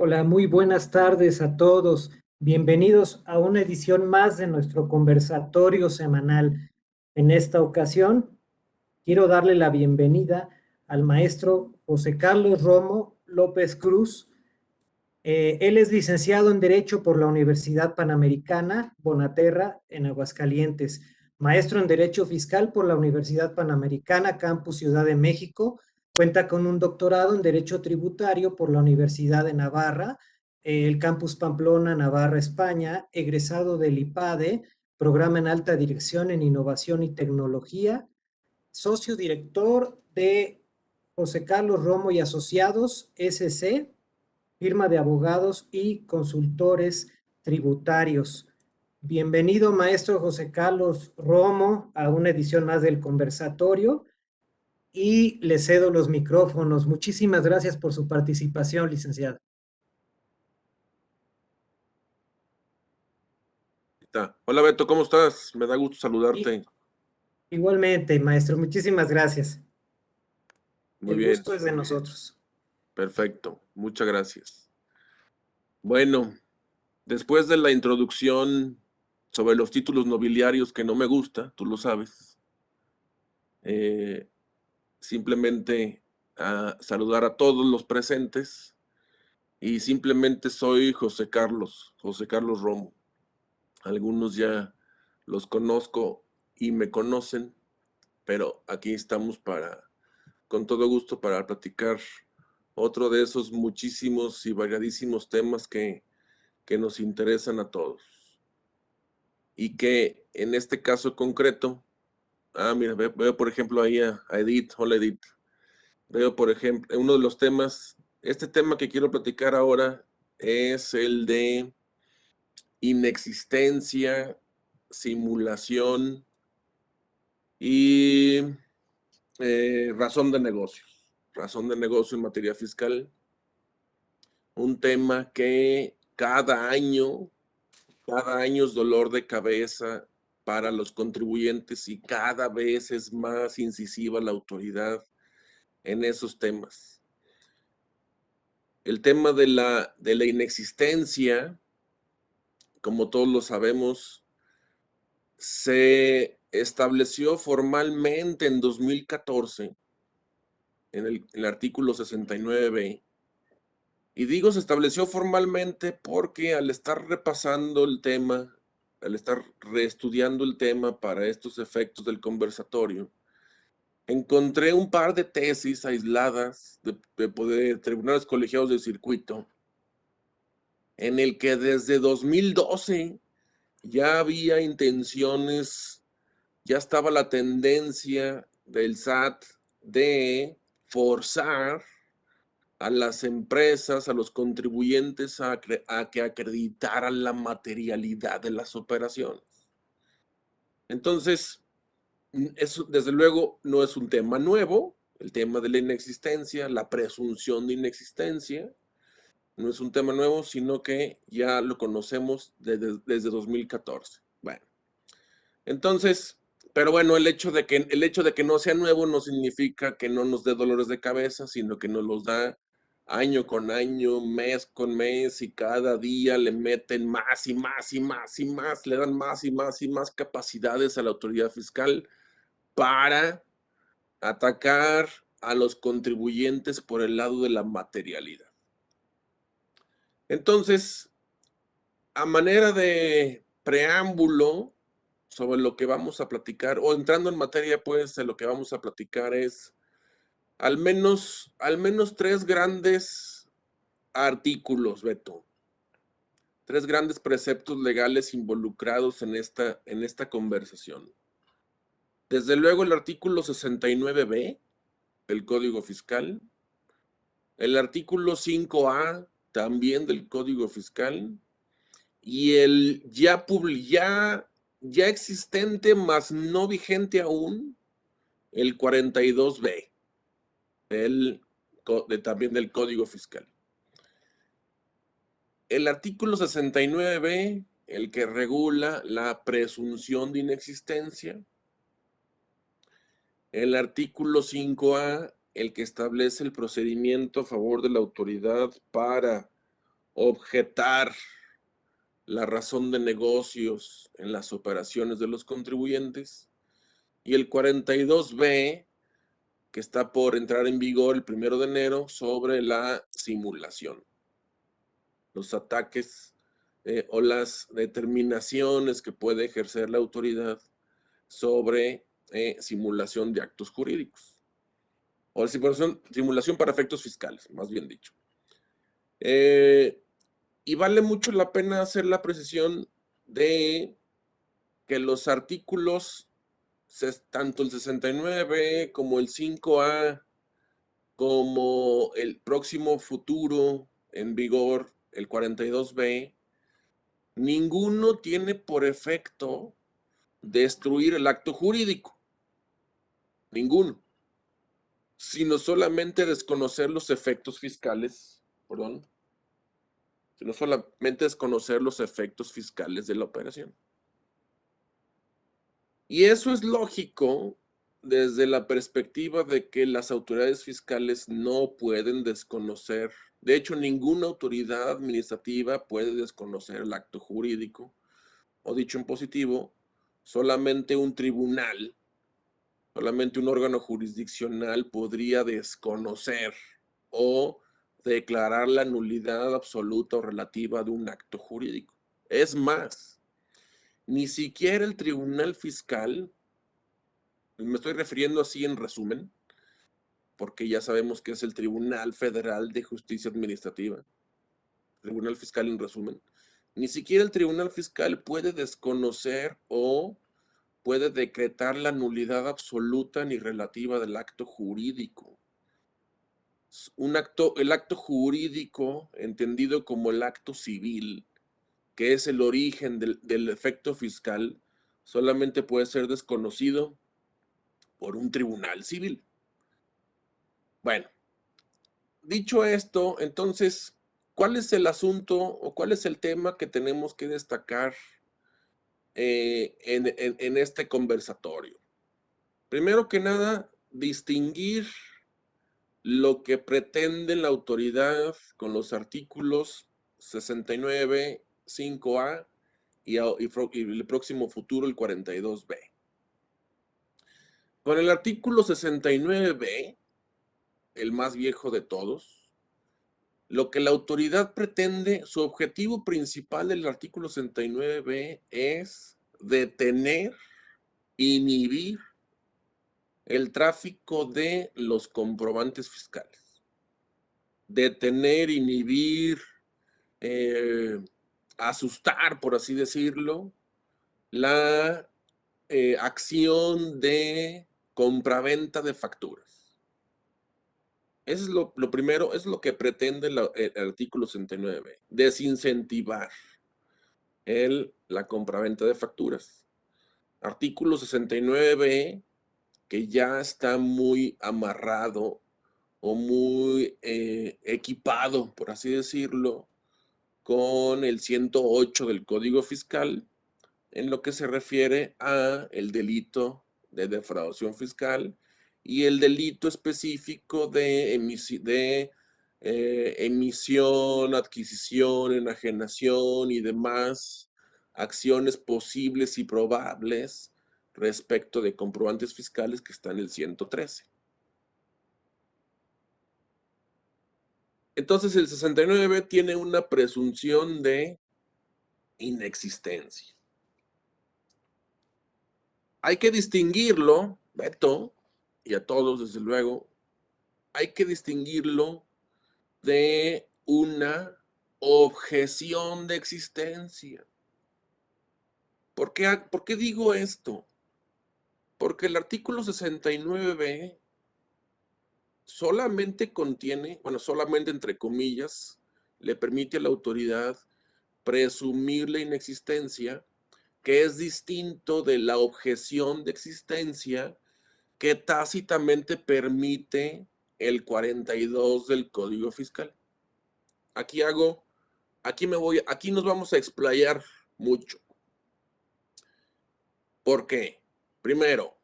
Hola, muy buenas tardes a todos. Bienvenidos a una edición más de nuestro conversatorio semanal. En esta ocasión, quiero darle la bienvenida al maestro José Carlos Romo López Cruz. Él es licenciado en Derecho por la Universidad Panamericana, Bonaterra, en Aguascalientes, maestro en Derecho Fiscal por la Universidad Panamericana, Campus Ciudad de México. Cuenta con un doctorado en Derecho Tributario por la Universidad de Navarra, el Campus Pamplona, Navarra, España, egresado del IPADE, Programa en Alta Dirección en Innovación y Tecnología, socio director de José Carlos Romo y Asociados, SC, firma de abogados y consultores tributarios. Bienvenido, maestro José Carlos Romo, a una edición más del conversatorio y le cedo los micrófonos. Muchísimas gracias por su participación, licenciado. Hola Beto, ¿cómo estás? Me da gusto Y saludarte. igualmente, maestro, muchísimas gracias. Muy El bien, gusto es de nosotros. perfecto. Muchas gracias. Bueno, después de la introducción sobre los títulos nobiliarios que no me gusta, tú lo sabes, eh, simplemente saludar a todos los presentes y simplemente soy José Carlos Romo. Algunos ya los conozco y me conocen, pero aquí estamos con todo gusto para platicar otro de esos muchísimos y variadísimos temas que nos interesan a todos. Y que en este caso concreto, mira, veo por ejemplo ahí a Edith. Hola Edith. Veo por ejemplo, uno de los temas, este tema que quiero platicar ahora es el de inexistencia, simulación y razón de negocios. Razón de negocio en materia fiscal. Un tema que cada año es dolor de cabeza para los contribuyentes y cada vez es más incisiva la autoridad en esos temas. El tema de la inexistencia, como todos lo sabemos, se estableció formalmente en 2014 en el artículo 69b. Y digo, se estableció formalmente porque al estar repasando el tema, al estar reestudiando el tema para estos efectos del conversatorio, encontré un par de tesis aisladas de tribunales colegiados de circuito, en el que desde 2012 ya había intenciones, ya estaba la tendencia del SAT de forzar a las empresas, a los contribuyentes a que acreditaran la materialidad de las operaciones. Entonces, eso desde luego no es un tema nuevo, el tema de la inexistencia, la presunción de inexistencia, no es un tema nuevo, sino que ya lo conocemos desde 2014. Bueno, entonces, pero bueno, el hecho de que no sea nuevo no significa que no nos dé dolores de cabeza, sino que nos los da año con año, mes con mes, y cada día le meten más y más y más y más, le dan más y más y más capacidades a la autoridad fiscal para atacar a los contribuyentes por el lado de la materialidad. Entonces, a manera de preámbulo sobre lo que vamos a platicar, o entrando en materia, pues, de lo que vamos a platicar es al menos tres grandes artículos, Beto. Tres grandes preceptos legales involucrados en esta conversación. Desde luego el artículo 69b del Código Fiscal, el artículo 5A también del Código Fiscal, y el ya existente, mas no vigente aún, el 42b también del Código Fiscal. El artículo 69b, el que regula la presunción de inexistencia. El artículo 5A, el que establece el procedimiento a favor de la autoridad para objetar la razón de negocios en las operaciones de los contribuyentes, y el 42B, que está por entrar en vigor el 1 de enero, sobre la simulación. Los ataques o las determinaciones que puede ejercer la autoridad sobre simulación de actos jurídicos. O simulación para efectos fiscales, más bien dicho. Y vale mucho la pena hacer la precisión de que los artículos, tanto el 69 como el 5A, como el próximo futuro en vigor, el 42B, ninguno tiene por efecto destruir el acto jurídico. Ninguno. Sino solamente desconocer los efectos fiscales, sino solamente desconocer los efectos fiscales de la operación. Y eso es lógico desde la perspectiva de que las autoridades fiscales no pueden desconocer, de hecho, ninguna autoridad administrativa puede desconocer el acto jurídico, o dicho en positivo, solamente un tribunal, solamente un órgano jurisdiccional podría desconocer o declarar la nulidad absoluta o relativa de un acto jurídico. Es más, ni siquiera el tribunal fiscal, me estoy refiriendo así en resumen, porque ya sabemos que es el Tribunal Federal de Justicia Administrativa, Tribunal Fiscal en resumen, ni siquiera el Tribunal Fiscal puede desconocer o puede decretar la nulidad absoluta ni relativa del acto jurídico. El acto jurídico, entendido como el acto civil, que es el origen del efecto fiscal, solamente puede ser desconocido por un tribunal civil. Bueno, dicho esto, entonces, ¿cuál es el asunto o cuál es el tema que tenemos que destacar en este conversatorio? Primero que nada, distinguir lo que pretende la autoridad con los artículos 69, 5A y el próximo futuro, el 42B. Con el artículo 69B, el más viejo de todos, lo que la autoridad pretende, su objetivo principal del artículo 69B es detener, inhibir el tráfico de los comprobantes fiscales. Detener, inhibir, asustar, por así decirlo, la acción de compraventa de facturas. Eso es lo primero, es lo que pretende el artículo 69, desincentivar la compraventa de facturas. Artículo 69, que ya está muy amarrado o muy equipado, por así decirlo, con el 108 del Código Fiscal, en lo que se refiere a el delito de defraudación fiscal y el delito específico de emisión, adquisición, enajenación y demás acciones posibles y probables respecto de comprobantes fiscales, que está en el 113. Entonces el 69 tiene una presunción de inexistencia. Hay que distinguirlo, Beto, y a todos desde luego, hay que distinguirlo de una objeción de existencia. ¿Por qué digo esto? Porque el artículo 69b solamente contiene, bueno, solamente entre comillas, le permite a la autoridad presumir la inexistencia, que es distinto de la objeción de existencia que tácitamente permite el 42 del Código Fiscal. Aquí nos vamos a explayar mucho. ¿Por qué? Primero,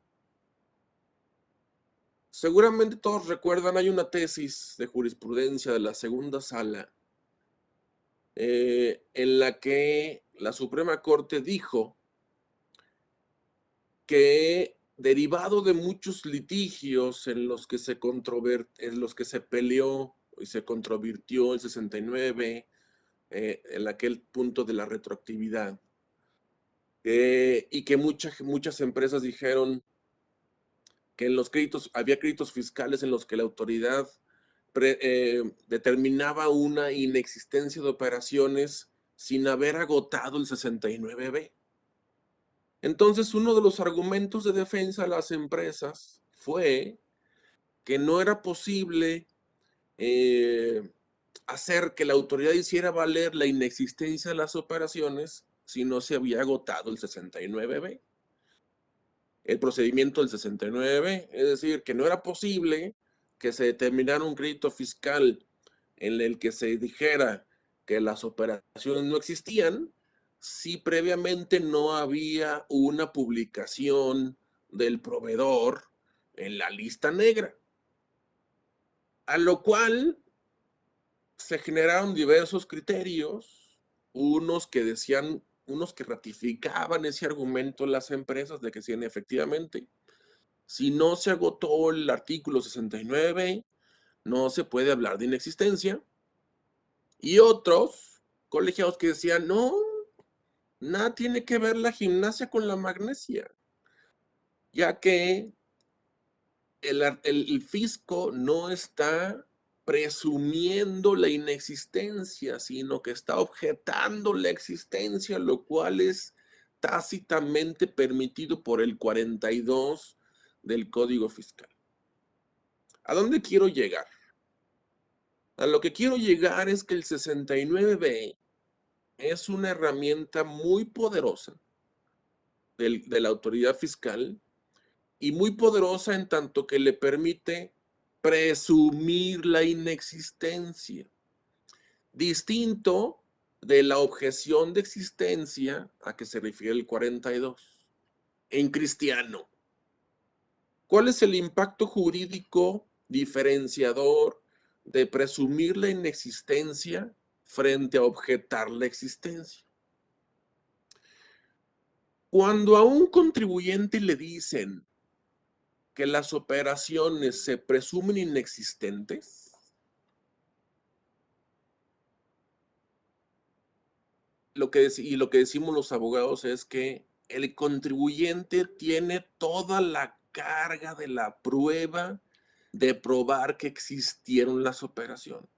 seguramente todos recuerdan, hay una tesis de jurisprudencia de la segunda sala en la que la Suprema Corte dijo que derivado de muchos litigios en los que se peleó y se controvirtió el 69, en aquel punto de la retroactividad, y que muchas empresas dijeron que en los créditos, había créditos fiscales en los que la autoridad determinaba una inexistencia de operaciones sin haber agotado el 69B. Entonces, uno de los argumentos de defensa a las empresas fue que no era posible hacer que la autoridad hiciera valer la inexistencia de las operaciones si no se había agotado el 69B. El procedimiento del 69B, es decir, que no era posible que se determinara un crédito fiscal en el que se dijera que las operaciones no existían si previamente no había una publicación del proveedor en la lista negra. A lo cual se generaron diversos criterios, unos que ratificaban ese argumento en las empresas de que sí, efectivamente, si no se agotó el artículo 69, no se puede hablar de inexistencia. Y otros colegiados que decían, no, nada tiene que ver la gimnasia con la magnesia, ya que el fisco no está presumiendo la inexistencia, sino que está objetando la existencia, lo cual es tácitamente permitido por el 42 del Código Fiscal. ¿A dónde quiero llegar? A lo que quiero llegar es que el 69B es una herramienta muy poderosa de la autoridad fiscal y muy poderosa en tanto que le permite presumir la inexistencia, distinto de la objeción de existencia a que se refiere el 42. En cristiano, ¿cuál es el impacto jurídico diferenciador de presumir la inexistencia frente a objetar la existencia? Cuando a un contribuyente le dicen que las operaciones se presumen inexistentes, lo que decimos los abogados es que el contribuyente tiene toda la carga de la prueba de probar que existieron las operaciones.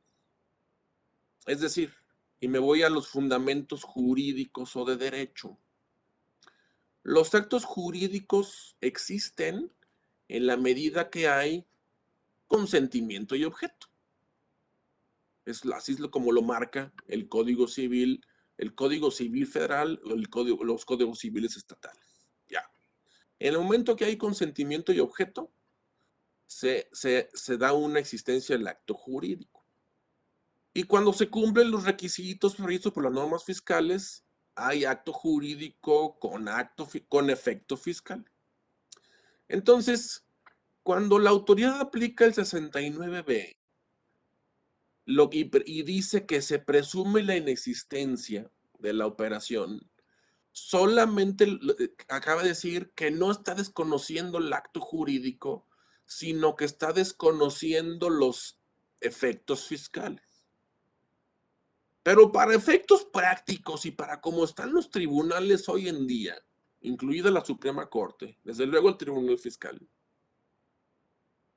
Es decir, y me voy a los fundamentos jurídicos o de derecho. Los actos jurídicos existen en la medida que hay consentimiento y objeto. Así es como lo marca el Código Civil Federal o los códigos civiles estatales. Ya. En el momento que hay consentimiento y objeto, se da una existencia del acto jurídico. Y cuando se cumplen los requisitos previstos por las normas fiscales, hay acto jurídico con efecto fiscal. Entonces, cuando la autoridad aplica el 69B y dice que se presume la inexistencia de la operación, solamente acaba de decir que no está desconociendo el acto jurídico, sino que está desconociendo los efectos fiscales. Pero para efectos prácticos y para cómo están los tribunales hoy en día, incluida la Suprema Corte, desde luego el Tribunal Fiscal,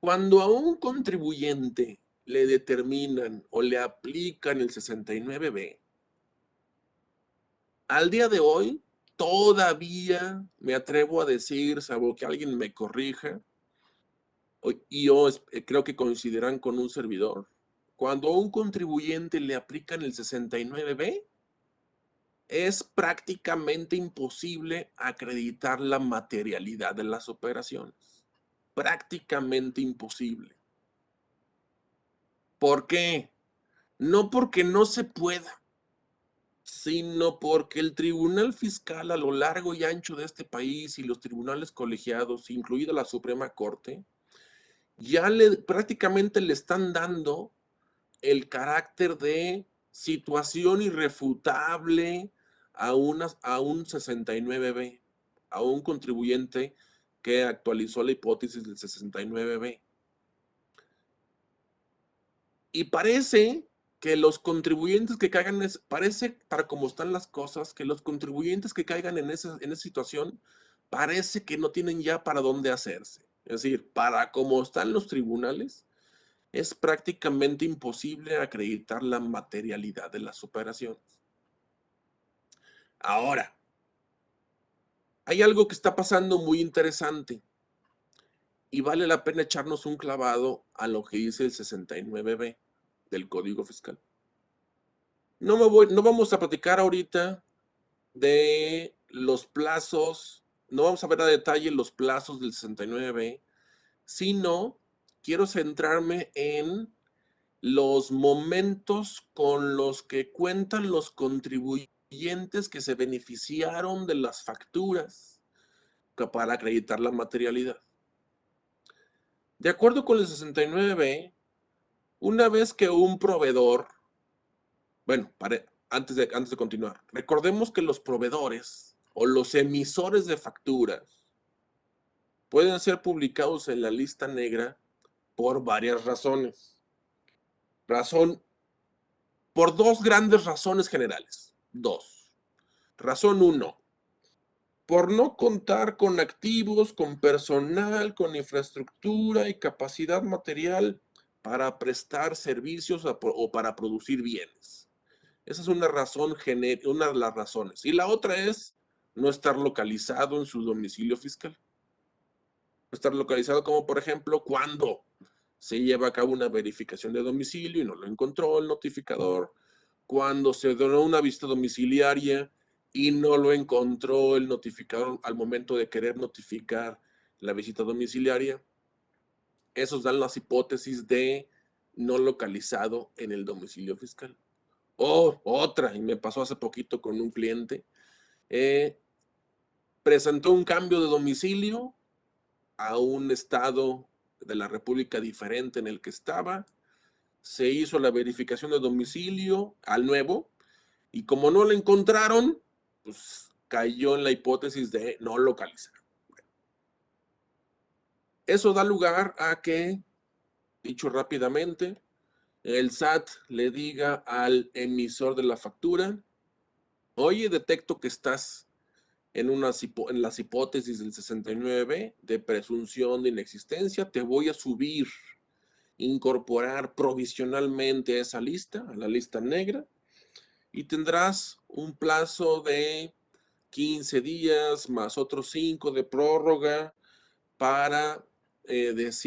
cuando a un contribuyente le determinan o le aplican el 69B, al día de hoy todavía me atrevo a decir, salvo que alguien me corrija, y yo creo que coincidirán con un servidor, cuando a un contribuyente le aplican el 69B, es prácticamente imposible acreditar la materialidad de las operaciones. Prácticamente imposible. ¿Por qué? No porque no se pueda, sino porque el Tribunal Fiscal a lo largo y ancho de este país y los tribunales colegiados, incluida la Suprema Corte, ya prácticamente le están dando el carácter de situación irrefutable a un 69B, a un contribuyente que actualizó la hipótesis del 69B. Y parece que los contribuyentes que caigan, parece, para cómo están las cosas, que los contribuyentes que caigan en esa situación, parece que no tienen ya para dónde hacerse. Es decir, para cómo están los tribunales, es prácticamente imposible acreditar la materialidad de las operaciones. Ahora, hay algo que está pasando muy interesante y vale la pena echarnos un clavado a lo que dice el 69B del Código Fiscal. No vamos a platicar ahorita de los plazos, no vamos a ver a detalle los plazos del 69B, sino quiero centrarme en los momentos con los que cuentan los contribuyentes que se beneficiaron de las facturas para acreditar la materialidad. De acuerdo con el 69B, una vez que un proveedor, bueno, antes de continuar, recordemos que los proveedores o los emisores de facturas pueden ser publicados en la lista negra por varias razones. Por dos grandes razones generales. Dos. Razón 1. Por no contar con activos, con personal, con infraestructura y capacidad material para prestar servicios o para producir bienes. Esa es una razón, una de las razones. Y la otra es no estar localizado en su domicilio fiscal. No estar localizado como, por ejemplo, cuando se lleva a cabo una verificación de domicilio y no lo encontró el notificador, cuando se donó una visita domiciliaria y no lo encontró el notificador al momento de querer notificar la visita domiciliaria. Esos dan las hipótesis de no localizado en el domicilio fiscal. O otra, y me pasó hace poquito con un cliente, presentó un cambio de domicilio a un estado de la República diferente en el que estaba, se hizo la verificación de domicilio al nuevo, y como no lo encontraron, pues cayó en la hipótesis de no localizar. Eso da lugar a que, dicho rápidamente, el SAT le diga al emisor de la factura: oye, detecto que estás en las hipótesis del 69B de presunción de inexistencia, te voy a incorporar provisionalmente a esa lista, a la lista negra, y tendrás un plazo de 15 días más otros 5 de prórroga para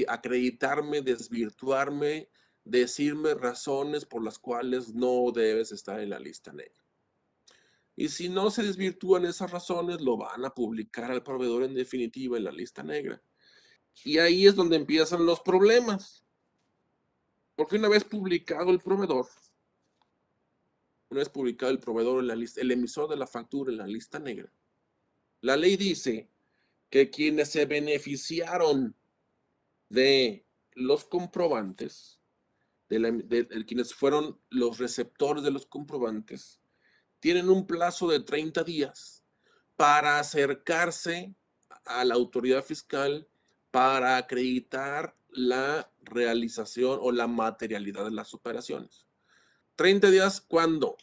acreditarme, desvirtuarme, decirme razones por las cuales no debes estar en la lista negra. Y si no se desvirtúan esas razones, lo van a publicar al proveedor en definitiva en la lista negra. Y ahí es donde empiezan los problemas. Porque una vez publicado el proveedor, en la lista, el emisor de la factura en la lista negra, la ley dice que quienes se beneficiaron de los comprobantes, quienes fueron los receptores de los comprobantes, tienen un plazo de 30 días para acercarse a la autoridad fiscal para acreditar la realización o la materialidad de las operaciones. 30 días, ¿cuándo?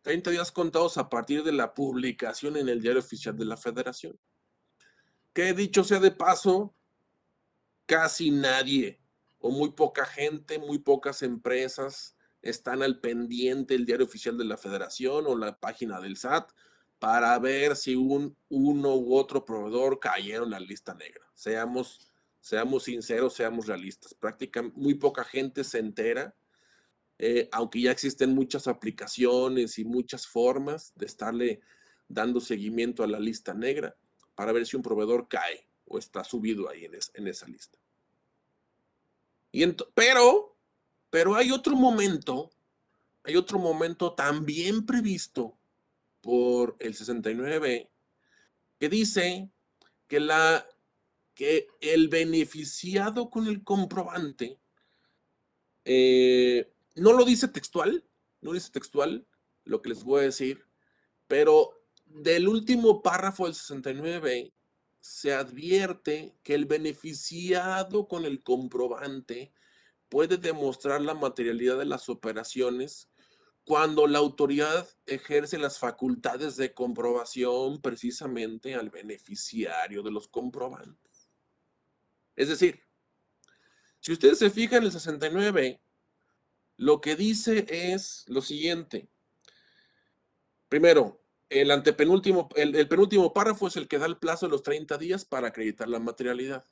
30 días contados a partir de la publicación en el Diario Oficial de la Federación. Que dicho sea de paso, casi nadie o muy poca gente, muy pocas empresas están al pendiente del Diario Oficial de la Federación o la página del SAT para ver si uno u otro proveedor cayeron en la lista negra. Seamos sinceros, seamos realistas. Prácticamente muy poca gente se entera, aunque ya existen muchas aplicaciones y muchas formas de estarle dando seguimiento a la lista negra para ver si un proveedor cae o está subido ahí en esa lista. Pero hay otro momento también previsto por el 69B que dice que el beneficiado con el comprobante, no lo dice textual, no dice textual lo que les voy a decir, pero del último párrafo del 69 se advierte que el beneficiado con el comprobante puede demostrar la materialidad de las operaciones cuando la autoridad ejerce las facultades de comprobación precisamente al beneficiario de los comprobantes. Es decir, si ustedes se fijan en el 69, lo que dice es lo siguiente. Primero, el penúltimo párrafo es el que da el plazo de los 30 días para acreditar la materialidad.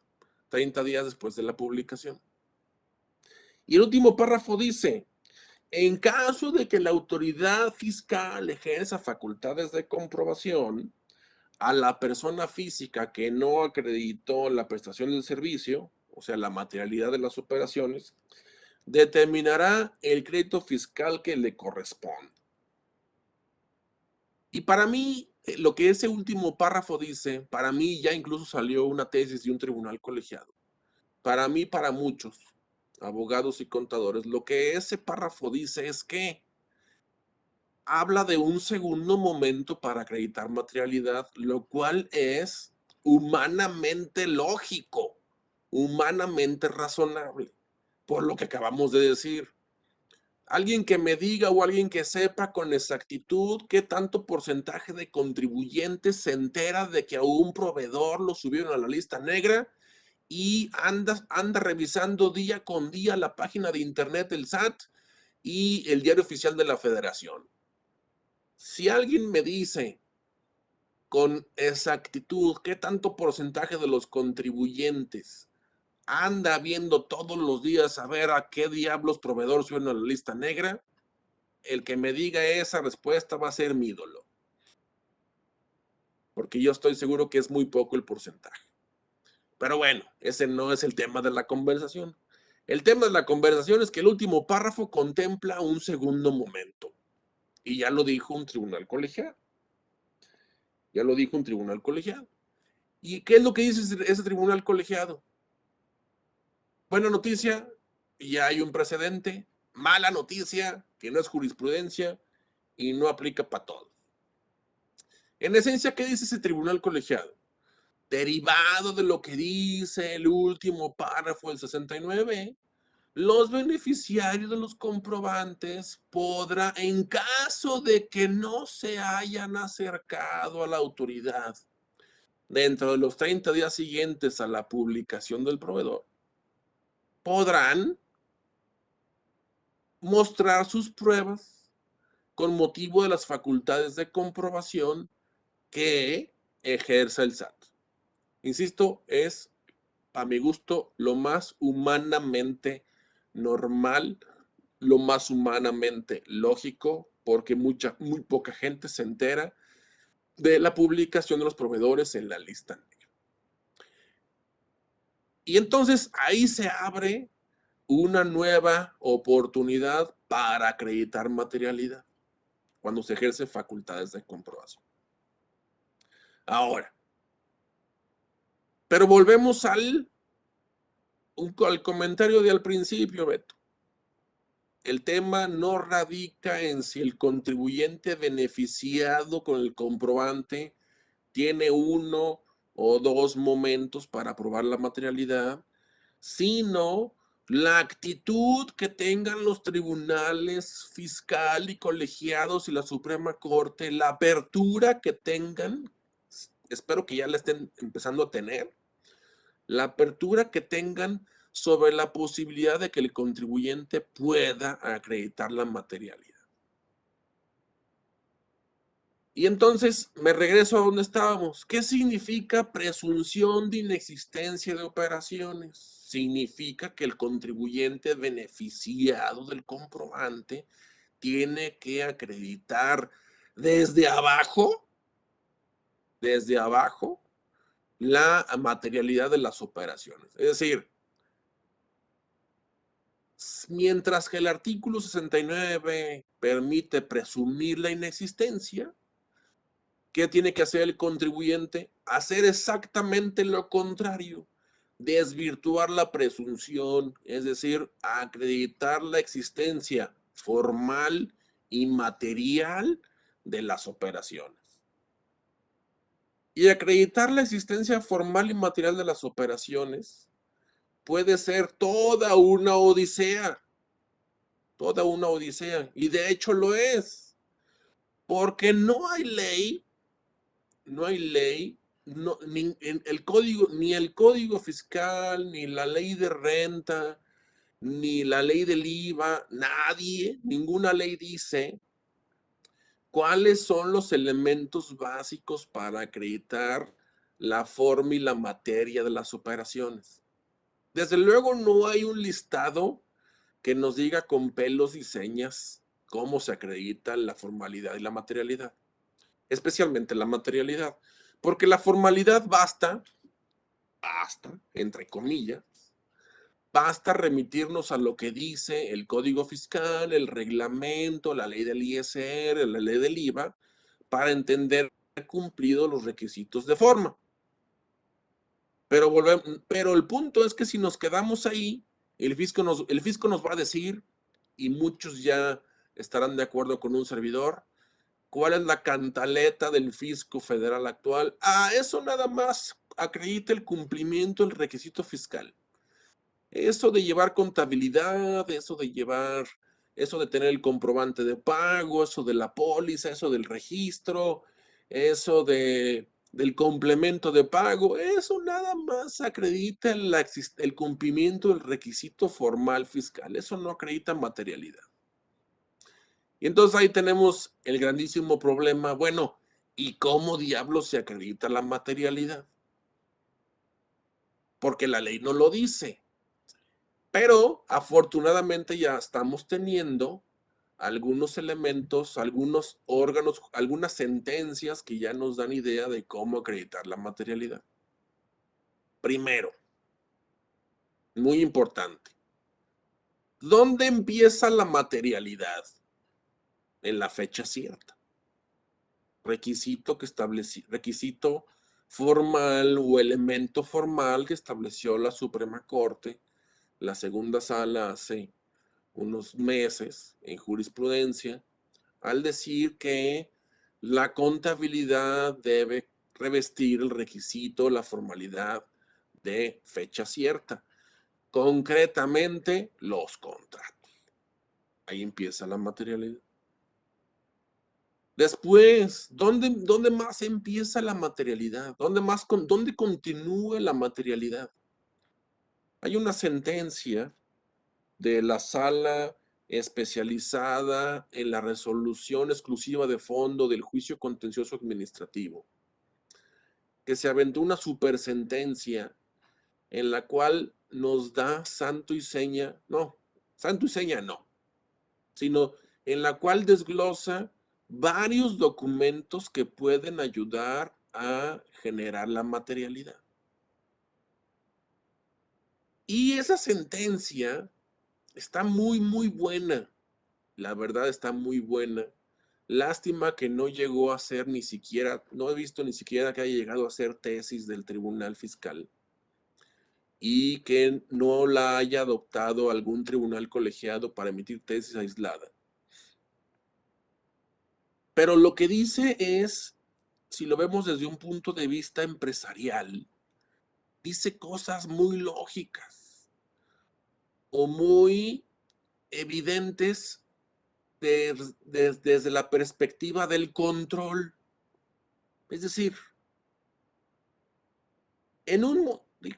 30 días después de la publicación. Y el último párrafo dice, en caso de que la autoridad fiscal ejerza facultades de comprobación, a la persona física que no acreditó la prestación del servicio, o sea, la materialidad de las operaciones, determinará el crédito fiscal que le corresponde. Y para mí, lo que ese último párrafo dice, para mí ya incluso salió una tesis de un tribunal colegiado. Para mí, para muchos abogados y contadores, lo que ese párrafo dice es que habla de un segundo momento para acreditar materialidad, lo cual es humanamente lógico, humanamente razonable, por lo que acabamos de decir. Alguien que me diga o alguien que sepa con exactitud qué tanto porcentaje de contribuyentes se entera de que a un proveedor lo subieron a la lista negra y anda revisando día con día la página de internet del SAT y el diario oficial de la Federación. Si alguien me dice con exactitud qué tanto porcentaje de los contribuyentes anda viendo todos los días a ver a qué diablos proveedor suena a la lista negra, el que me diga esa respuesta va a ser mi ídolo. Porque yo estoy seguro que es muy poco el porcentaje. Pero bueno, ese no es el tema de la conversación. El tema de la conversación es que el último párrafo contempla un segundo momento. Y ya lo dijo un tribunal colegiado. Ya lo dijo un tribunal colegiado. ¿Y qué es lo que dice ese tribunal colegiado? Buena noticia, ya hay un precedente. Mala noticia, que no es jurisprudencia y no aplica para todos. En esencia, ¿qué dice ese tribunal colegiado? Derivado de lo que dice el último párrafo del 69, los beneficiarios de los comprobantes podrán, en caso de que no se hayan acercado a la autoridad dentro de los 30 días siguientes a la publicación del proveedor, podrán mostrar sus pruebas con motivo de las facultades de comprobación que ejerza el SAT. Insisto, es a mi gusto lo más humanamente normal, lo más humanamente lógico, porque muy poca gente se entera de la publicación de los proveedores en la lista negra. Y entonces ahí se abre una nueva oportunidad para acreditar materialidad cuando se ejercen facultades de comprobación. Ahora, pero volvemos al comentario de al principio, Beto. El tema no radica en si el contribuyente beneficiado con el comprobante tiene uno o dos momentos para probar la materialidad, sino la actitud que tengan los tribunales fiscal y colegiados y la Suprema Corte, la apertura que tengan, espero que ya la estén empezando a tener, la apertura que tengan sobre la posibilidad de que el contribuyente pueda acreditar la materialidad. Y entonces me regreso a donde estábamos. ¿Qué significa presunción de inexistencia de operaciones? Significa que el contribuyente beneficiado del comprobante tiene que acreditar desde abajo, la materialidad de las operaciones. Es decir, mientras que el artículo 69 permite presumir la inexistencia, ¿qué tiene que hacer el contribuyente? Hacer exactamente lo contrario, desvirtuar la presunción, es decir, acreditar la existencia formal y material de las operaciones. Y acreditar la existencia formal y material de las operaciones puede ser toda una odisea, y de hecho lo es, porque no hay ley, ni el código fiscal, ni la ley de renta, ni la ley del IVA, ninguna ley dice cuáles son los elementos básicos para acreditar la forma y la materia de las operaciones. Desde luego no hay un listado que nos diga con pelos y señas cómo se acredita la formalidad y la materialidad, especialmente la materialidad, porque la formalidad basta, entre comillas, basta remitirnos a lo que dice el Código Fiscal, el reglamento, la ley del ISR, la ley del IVA, para entender que ha cumplido los requisitos de forma. Pero el punto es que si nos quedamos ahí, el fisco nos va a decir, y muchos ya estarán de acuerdo con un servidor, ¿cuál es la cantaleta del fisco federal actual? Eso nada más acredita el cumplimiento del requisito fiscal. Eso de llevar contabilidad, eso de tener el comprobante de pago, eso de la póliza, eso del registro, eso del complemento de pago, eso nada más acredita el cumplimiento del requisito formal fiscal. Eso no acredita materialidad. Y entonces ahí tenemos el grandísimo problema. Bueno, ¿y cómo diablos se acredita la materialidad? Porque la ley no lo dice. Pero afortunadamente ya estamos teniendo algunos elementos, algunos órganos, algunas sentencias que ya nos dan idea de cómo acreditar la materialidad. Primero, muy importante, ¿dónde empieza la materialidad? En la fecha cierta. Requisito formal o elemento formal que estableció la Suprema Corte, la segunda sala hace unos meses en jurisprudencia, al decir que la contabilidad debe revestir el requisito, la formalidad de fecha cierta, concretamente los contratos. Ahí empieza la materialidad. Después, ¿dónde más empieza la materialidad? ¿Dónde continúa la materialidad? Hay una sentencia de la sala especializada en la resolución exclusiva de fondo del juicio contencioso administrativo, que se aventó una supersentencia en la cual nos da santo y seña no, sino en la cual desglosa varios documentos que pueden ayudar a generar la materialidad. Y esa sentencia está muy, muy buena. La verdad está muy buena. Lástima que no llegó a ser ni siquiera, no he visto ni siquiera que haya llegado a ser tesis del Tribunal Fiscal y que no la haya adoptado algún tribunal colegiado para emitir tesis aislada. Pero lo que dice es, si lo vemos desde un punto de vista empresarial, dice cosas muy lógicas o muy evidentes desde la perspectiva del control. Es decir,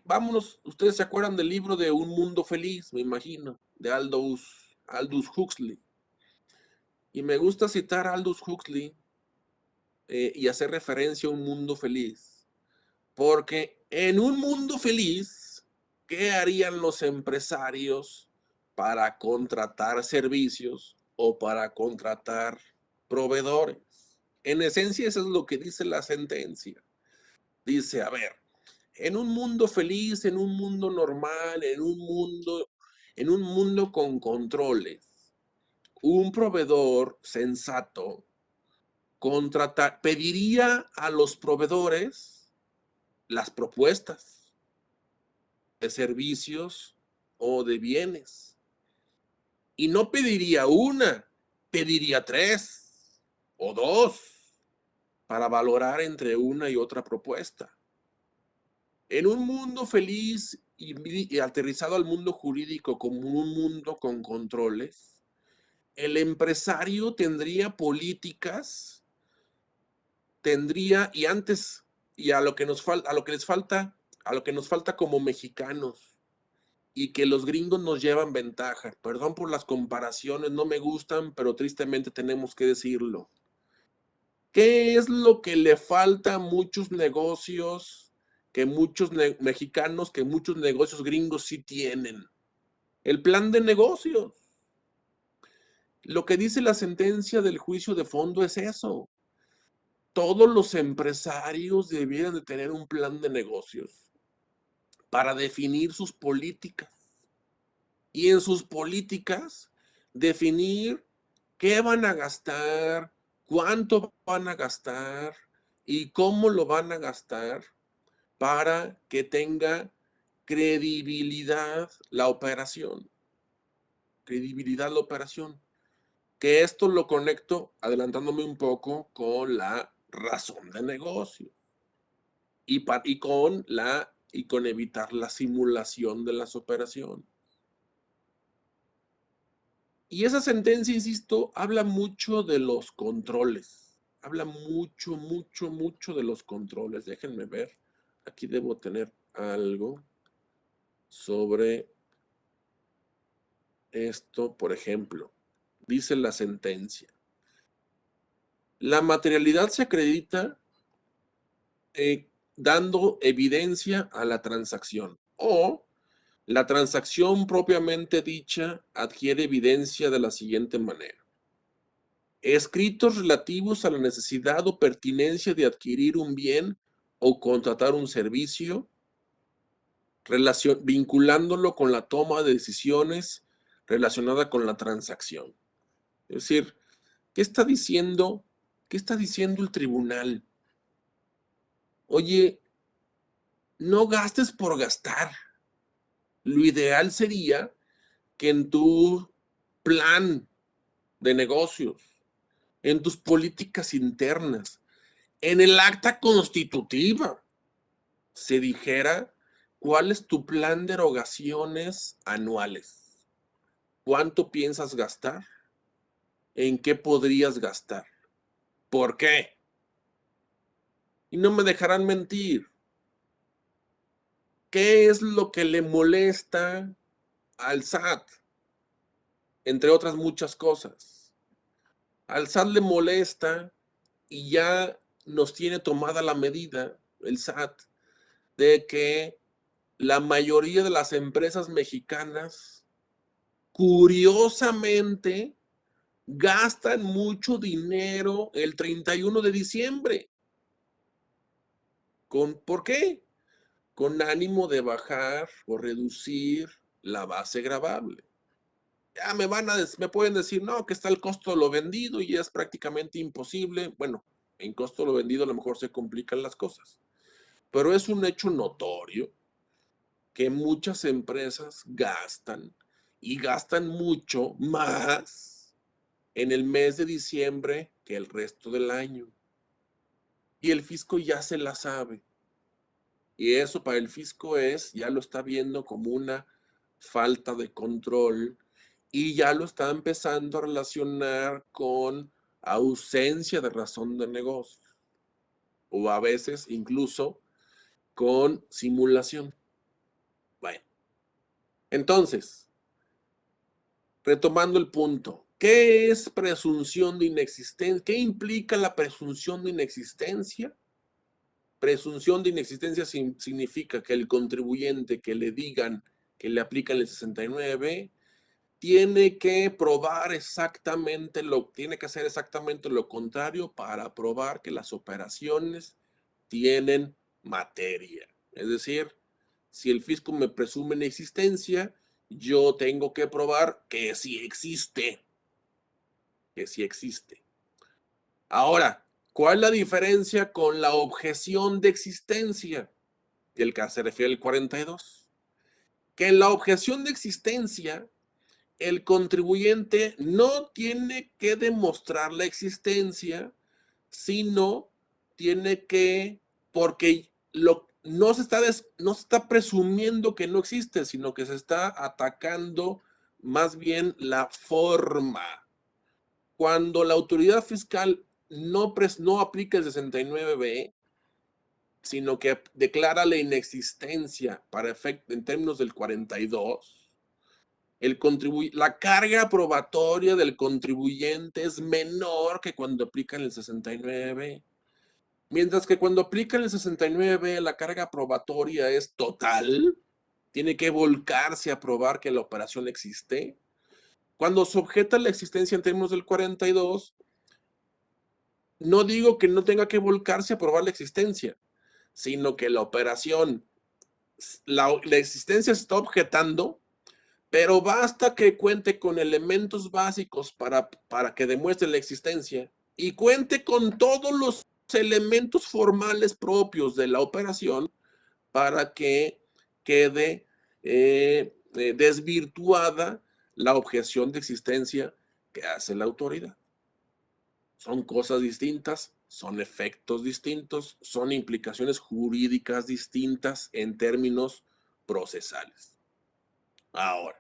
vámonos, ustedes se acuerdan del libro de Un Mundo Feliz, me imagino, de Aldous Huxley. Y me gusta citar a Aldous Huxley y hacer referencia a Un Mundo Feliz. Porque en un mundo feliz, ¿qué harían los empresarios para contratar servicios o para contratar proveedores? En esencia, eso es lo que dice la sentencia. Dice, a ver, en un mundo feliz, en un mundo normal, en un mundo con controles, un proveedor sensato pediría a los proveedores las propuestas de servicios o de bienes. Y no pediría una, pediría 3 o 2 para valorar entre una y otra propuesta. En un mundo feliz y aterrizado al mundo jurídico como un mundo con controles, el empresario tendría políticas, tendría, y antes, y a lo que nos falta, a lo que les falta, a lo que nos falta como mexicanos, y que los gringos nos llevan ventaja. Perdón por las comparaciones, no me gustan, pero tristemente tenemos que decirlo. ¿Qué es lo que le falta a muchos negocios, que muchos mexicanos, que muchos negocios gringos sí tienen? El plan de negocios. Lo que dice la sentencia del juicio de fondo es eso. Todos los empresarios debieran de tener un plan de negocios para definir sus políticas. Y en sus políticas, definir qué van a gastar, cuánto van a gastar y cómo lo van a gastar para que tenga credibilidad la operación. Credibilidad la operación. Que esto lo conecto, adelantándome un poco, con la razón de negocio y con evitar la simulación de las operaciones. Y esa sentencia, insisto, habla mucho de los controles. Habla mucho, mucho, mucho de los controles. Déjenme ver. Aquí debo tener algo sobre esto. Por ejemplo, dice la sentencia: la materialidad se acredita dando evidencia a la transacción, o la transacción propiamente dicha adquiere evidencia de la siguiente manera: escritos relativos a la necesidad o pertinencia de adquirir un bien o contratar un servicio, vinculándolo con la toma de decisiones relacionada con la transacción. Es decir, ¿qué está diciendo? ¿Qué está diciendo el tribunal? Oye, no gastes por gastar. Lo ideal sería que en tu plan de negocios, en tus políticas internas, en el acta constitutiva, se dijera cuál es tu plan de erogaciones anuales. ¿Cuánto piensas gastar? ¿En qué podrías gastar? ¿Por qué? Y no me dejarán mentir. ¿Qué es lo que le molesta al SAT? Entre otras muchas cosas. Al SAT le molesta, y ya nos tiene tomada la medida, el SAT, de que la mayoría de las empresas mexicanas, curiosamente, gastan mucho dinero el 31 de diciembre. ¿Por qué? Con ánimo de bajar o reducir la base gravable. Ya me pueden decir, no, que está el costo de lo vendido y es prácticamente imposible. Bueno, en costo de lo vendido a lo mejor se complican las cosas, pero es un hecho notorio que muchas empresas gastan, y gastan mucho más en el mes de diciembre que el resto del año. Y el fisco ya se la sabe. Y eso para el fisco ya lo está viendo como una falta de control, y ya lo está empezando a relacionar con ausencia de razón de negocio, o a veces incluso con simulación. Bueno, entonces, retomando el punto, ¿qué es presunción de inexistencia? ¿Qué implica la presunción de inexistencia? Presunción de inexistencia significa que el contribuyente que le digan que le aplican el 69 tiene que probar tiene que hacer exactamente lo contrario para probar que las operaciones tienen materia. Es decir, si el fisco me presume inexistencia, yo tengo que probar que sí existe. Que sí existe. Ahora, ¿cuál es la diferencia con la objeción de existencia? El que se refiere al 42. Que en la objeción de existencia, el contribuyente no tiene que demostrar la existencia, sino tiene que, porque no se está presumiendo que no existe, sino que se está atacando más bien la forma. Cuando la autoridad fiscal no aplica el 69B, sino que declara la inexistencia para efecto en términos del 42, la carga probatoria del contribuyente es menor que cuando aplican el 69. Mientras que cuando aplican el 69, la carga probatoria es total, tiene que volcarse a probar que la operación existe. Cuando se objeta la existencia en términos del 42, no digo que no tenga que volcarse a probar la existencia, sino que la operación, la existencia se está objetando, pero basta que cuente con elementos básicos para que demuestre la existencia y cuente con todos los elementos formales propios de la operación para que quede desvirtuada la objeción de existencia que hace la autoridad. Son cosas distintas, son efectos distintos, son implicaciones jurídicas distintas en términos procesales. Ahora,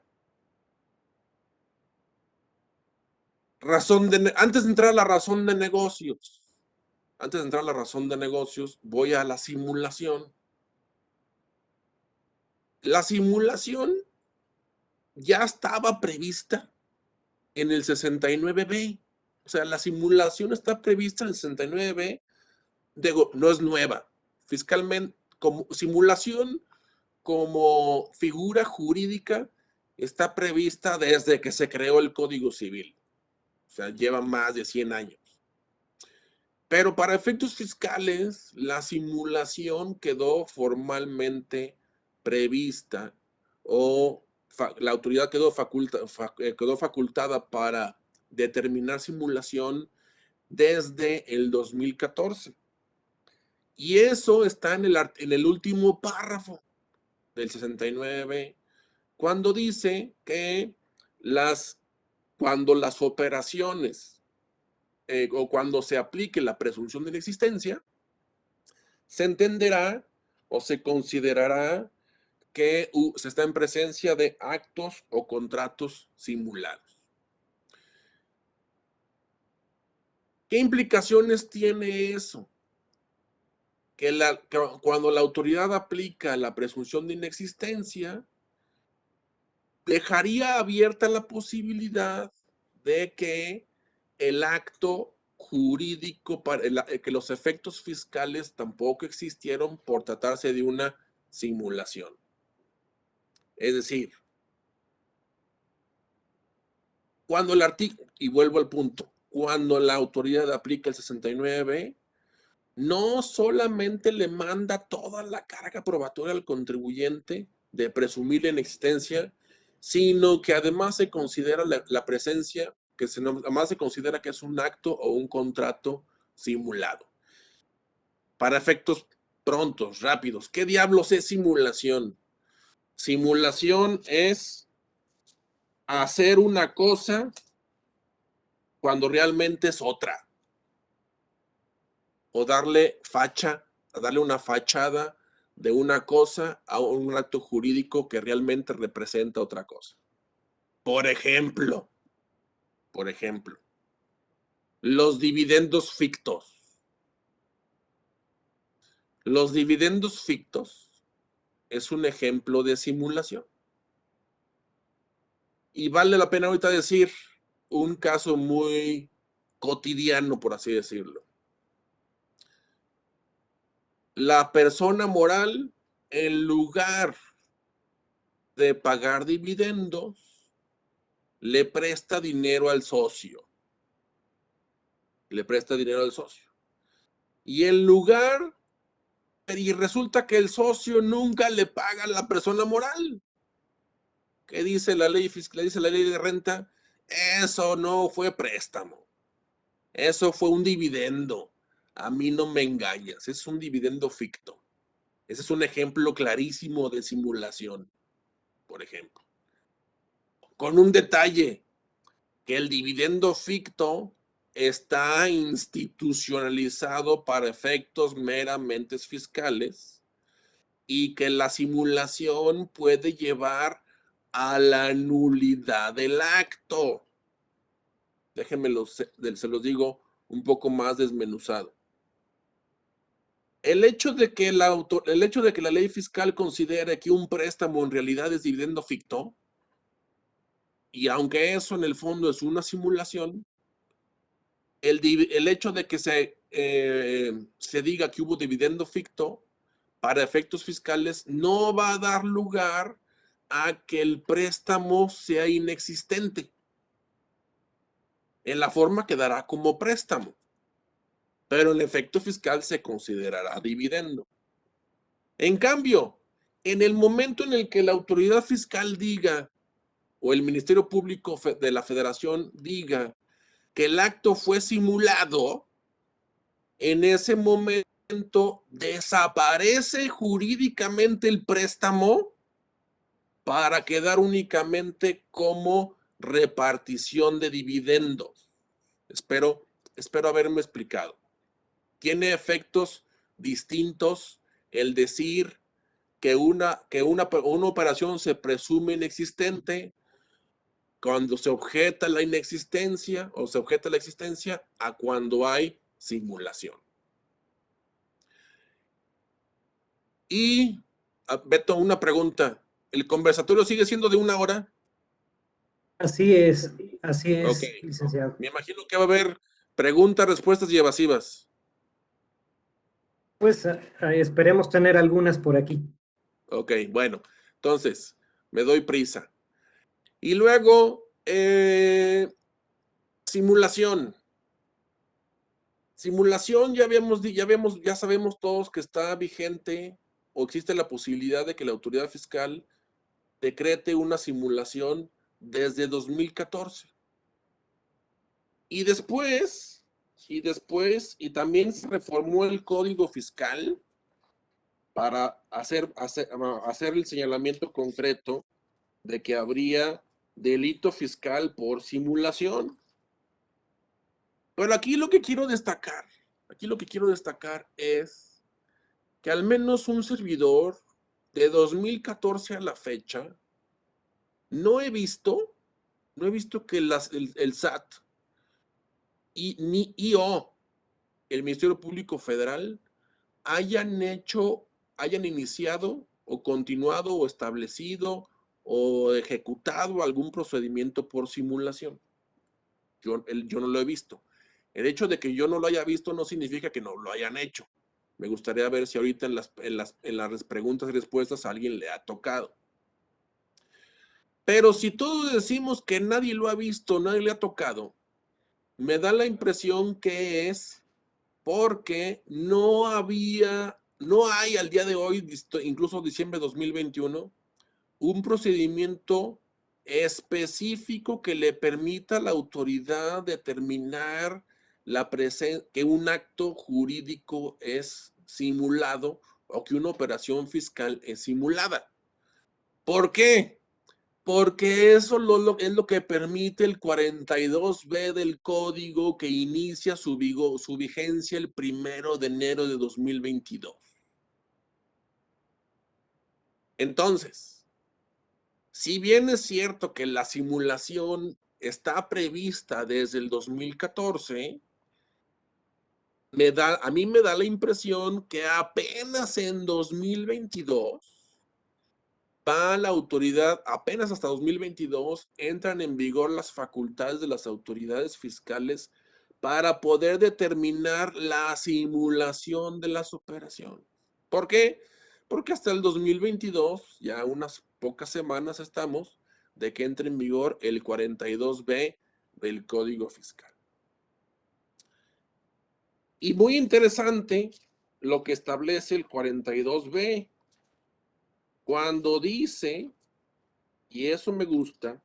antes de entrar a la razón de negocios, voy a la simulación. La simulación ya estaba prevista en el 69B. O sea, la simulación está prevista en el 69B. No es nueva. Fiscalmente, como simulación como figura jurídica está prevista desde que se creó el Código Civil. O sea, lleva más de 100 años. Pero para efectos fiscales, la simulación quedó formalmente prevista o la autoridad quedó facultada para determinar simulación desde el 2014. Y eso está en el último párrafo del 69, cuando dice que cuando las operaciones o cuando se aplique la presunción de la existencia, se entenderá o se considerará que se está en presencia de actos o contratos simulados. ¿Qué implicaciones tiene eso? Que cuando la autoridad aplica la presunción de inexistencia, dejaría abierta la posibilidad de que el acto jurídico, que los efectos fiscales tampoco existieron por tratarse de una simulación. Es decir, cuando el artículo, y vuelvo al punto, cuando la autoridad aplica el 69, no solamente le manda toda la carga probatoria al contribuyente de presumir la inexistencia, sino que además se considera la presencia, además se considera que es un acto o un contrato simulado. Para efectos prontos, rápidos, ¿qué diablos es simulación? Simulación es hacer una cosa cuando realmente es otra. O darle una fachada de una cosa a un acto jurídico que realmente representa otra cosa. Por ejemplo, los dividendos fictos. Los dividendos fictos es un ejemplo de simulación. Y vale la pena ahorita decir un caso muy cotidiano, por así decirlo. La persona moral, en lugar de pagar dividendos, le presta dinero al socio. Y resulta que el socio nunca le paga a la persona moral. ¿Qué dice la ley fiscal? Dice la ley de renta, eso no fue préstamo. Eso fue un dividendo. A mí no me engañas, es un dividendo ficto. Ese es un ejemplo clarísimo de simulación, por ejemplo. con un detalle, que el dividendo ficto está institucionalizado para efectos meramente fiscales y que la simulación puede llevar a la nulidad del acto. Déjenme se los digo un poco más desmenuzado. El hecho de que la ley fiscal considere que un préstamo en realidad es dividendo ficto, y aunque eso en el fondo es una simulación, el hecho de que se diga que hubo dividendo ficto para efectos fiscales no va a dar lugar a que el préstamo sea inexistente. En la forma quedará como préstamo, pero el efecto fiscal se considerará dividendo. En cambio, en el momento en el que la autoridad fiscal diga, o el Ministerio Público de la Federación diga que el acto fue simulado, en ese momento desaparece jurídicamente el préstamo para quedar únicamente como repartición de dividendos. Espero haberme explicado. Tiene efectos distintos el decir que una operación se presume inexistente cuando se objeta la inexistencia o se objeta la existencia a cuando hay simulación. Y, Beto, una pregunta. ¿El conversatorio sigue siendo de 1 hora? Así es, Ok. licenciado. Me imagino que va a haber preguntas, respuestas y evasivas. Pues esperemos tener algunas por aquí. Ok, bueno. Entonces, me doy prisa. Y luego, simulación. Simulación, ya sabemos todos que está vigente o existe la posibilidad de que la autoridad fiscal decrete una simulación desde 2014. Y también se reformó el Código Fiscal para hacer el señalamiento concreto de que habría delito fiscal por simulación. Pero aquí lo que quiero destacar es que al menos un servidor de 2014 a la fecha, no he visto que el SAT ni el Ministerio Público Federal hayan iniciado o continuado o establecido o ejecutado algún procedimiento por simulación. Yo no lo he visto. El hecho de que yo no lo haya visto no significa que no lo hayan hecho. Me gustaría ver si ahorita en las preguntas y respuestas a alguien le ha tocado. Pero si todos decimos que nadie lo ha visto, nadie le ha tocado, me da la impresión que es porque no hay al día de hoy, incluso diciembre de 2021, un procedimiento específico que le permita a la autoridad determinar que un acto jurídico es simulado o que una operación fiscal es simulada. ¿Por qué? Porque eso es lo que permite el 42B del código que inicia su vigencia el 1 de enero de 2022. Entonces, si bien es cierto que la simulación está prevista desde el 2014, a mí me da la impresión que apenas en 2022 va la autoridad, apenas hasta 2022 entran en vigor las facultades de las autoridades fiscales para poder determinar la simulación de las operaciones. ¿Por qué? Porque hasta el 2022, ya unas pocas semanas estamos, de que entre en vigor el 42B del Código Fiscal. Y muy interesante lo que establece el 42B, cuando dice, y eso me gusta,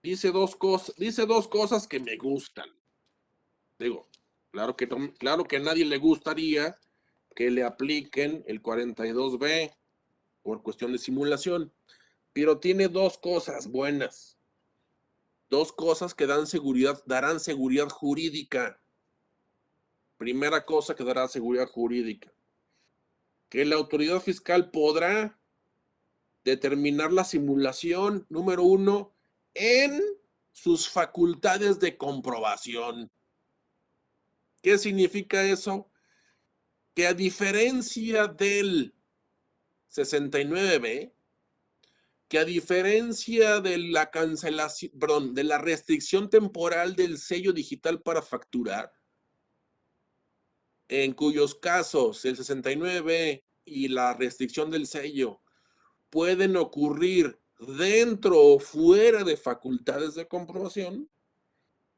dice dos cosas que me gustan. Digo, claro que a nadie le gustaría que le apliquen el 42B por cuestión de simulación, pero tiene dos cosas buenas. Dos cosas que darán seguridad jurídica. Primera cosa que dará seguridad jurídica, que la autoridad fiscal podrá determinar la simulación, número uno, en sus facultades de comprobación. ¿Qué significa eso? Que a diferencia del 69B, que a diferencia de la cancelación, perdón, de la restricción temporal del sello digital para facturar, en cuyos casos el 69B y la restricción del sello pueden ocurrir dentro o fuera de facultades de comprobación,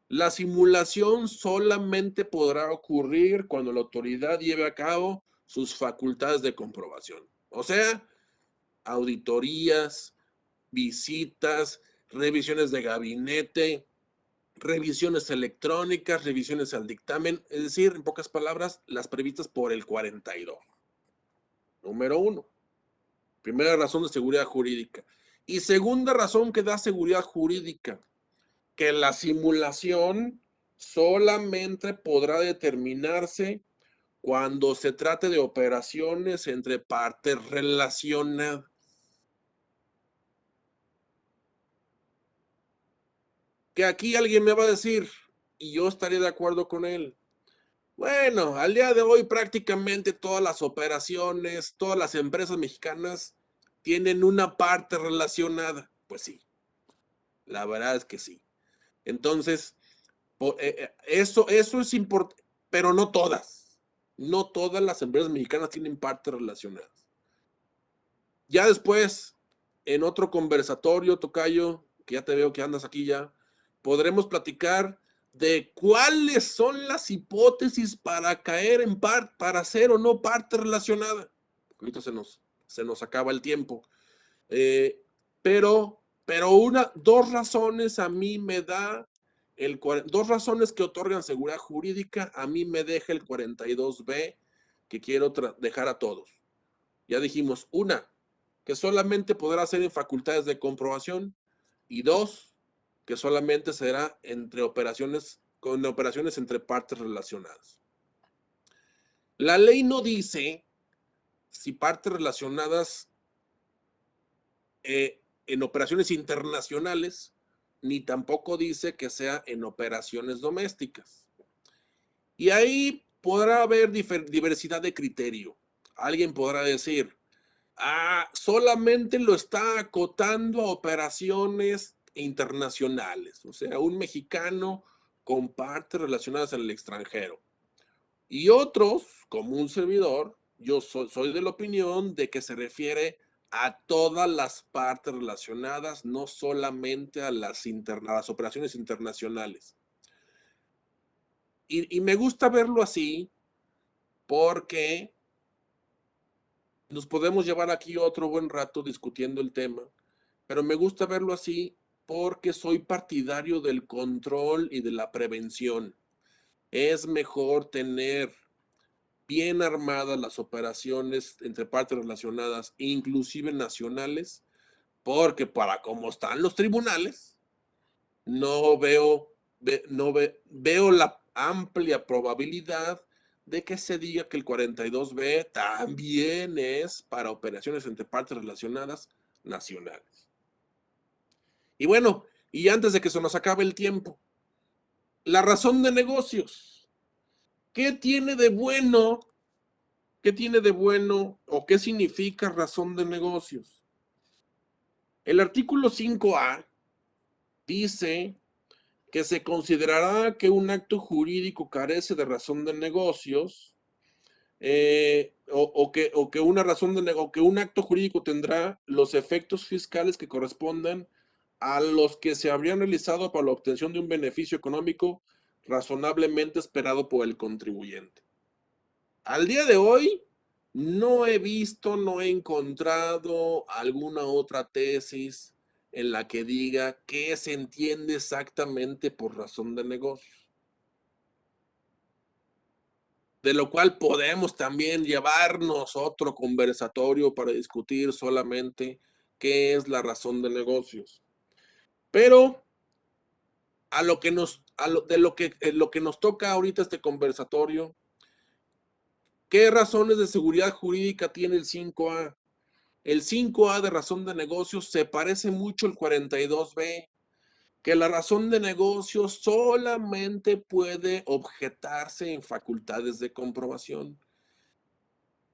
la simulación solamente podrá ocurrir cuando la autoridad lleve a cabo sus facultades de comprobación. O sea, auditorías, visitas, revisiones de gabinete, revisiones electrónicas, revisiones al dictamen, es decir, en pocas palabras, las previstas por el 42. Número uno. Primera razón de seguridad jurídica. Y segunda razón que da seguridad jurídica, que la simulación solamente podrá determinarse cuando se trate de operaciones entre partes relacionadas. Que aquí alguien me va a decir, y yo estaré de acuerdo con él, bueno, al día de hoy prácticamente todas las operaciones, todas las empresas mexicanas tienen una parte relacionada. Pues sí, la verdad es que sí. Entonces, eso es importante, pero no todas. No todas las empresas mexicanas tienen partes relacionadas. Ya después, en otro conversatorio, Tocayo, que ya te veo que andas aquí ya, podremos platicar de cuáles son las hipótesis para caer en para ser o no parte relacionada. Ahorita se nos acaba el tiempo. Eh, pero dos razones a mí me da dos razones que otorgan seguridad jurídica, a mí me deja el 42B que quiero dejar a todos. Ya dijimos, una, que solamente podrá ser en facultades de comprobación, y dos, que solamente será con operaciones entre partes relacionadas. La ley no dice si partes relacionadas en operaciones internacionales, ni tampoco dice que sea en operaciones domésticas. Y ahí podrá haber diversidad de criterio. Alguien podrá decir, solamente lo está acotando a operaciones internacionales, o sea, un mexicano con partes relacionadas en el extranjero. Y otros, como un servidor, yo soy de la opinión de que se refiere a todas las partes relacionadas, no solamente a las operaciones internacionales. Y me gusta verlo así porque nos podemos llevar aquí otro buen rato discutiendo el tema, pero me gusta verlo así porque soy partidario del control y de la prevención. Es mejor tener bien armadas las operaciones entre partes relacionadas, inclusive nacionales, porque para cómo están los tribunales, no veo, veo la amplia probabilidad de que se diga que el 42B también es para operaciones entre partes relacionadas nacionales. Y bueno, y antes de que se nos acabe el tiempo, la razón de negocios. ¿Qué tiene de bueno? ¿Qué tiene de bueno o qué significa razón de negocios? El artículo 5A dice que se considerará que un acto jurídico carece de razón de negocios o que una razón o que un acto jurídico tendrá los efectos fiscales que correspondan a los que se habrían realizado para la obtención de un beneficio económico razonablemente esperado por el contribuyente. Al día de hoy, no he visto, no he encontrado alguna otra tesis en la que diga qué se entiende exactamente por razón de negocios. De lo cual podemos también llevarnos otro conversatorio para discutir solamente qué es la razón de negocios. Pero lo que nos toca ahorita este conversatorio, ¿qué razones de seguridad jurídica tiene el 5A? El 5A de razón de negocios se parece mucho al 42B, que la razón de negocios solamente puede objetarse en facultades de comprobación.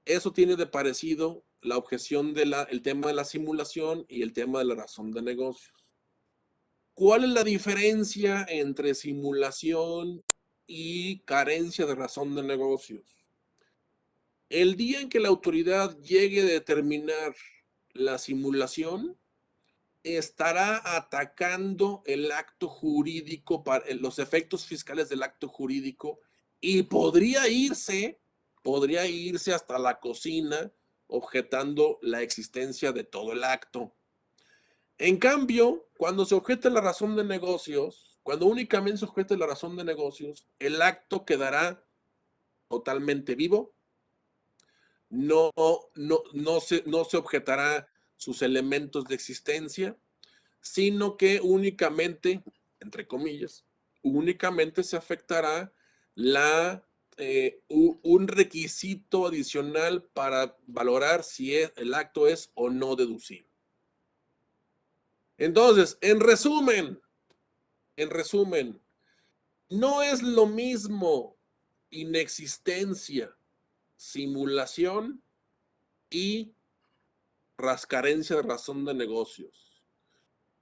Eso tiene de parecido la objeción el tema de la simulación y el tema de la razón de negocios. ¿Cuál es la diferencia entre simulación y carencia de razón de negocios? El día en que la autoridad llegue a determinar la simulación, estará atacando el acto jurídico, los efectos fiscales del acto jurídico, y podría irse hasta la cocina objetando la existencia de todo el acto. En cambio, cuando se objeta la razón de negocios, cuando únicamente se objeta la razón de negocios, el acto quedará totalmente vivo, no se objetará sus elementos de existencia, sino que únicamente, entre comillas, únicamente se afectará un requisito adicional para valorar si el acto es o no deducible. Entonces, en resumen, no es lo mismo inexistencia, simulación y carencia de razón de negocios.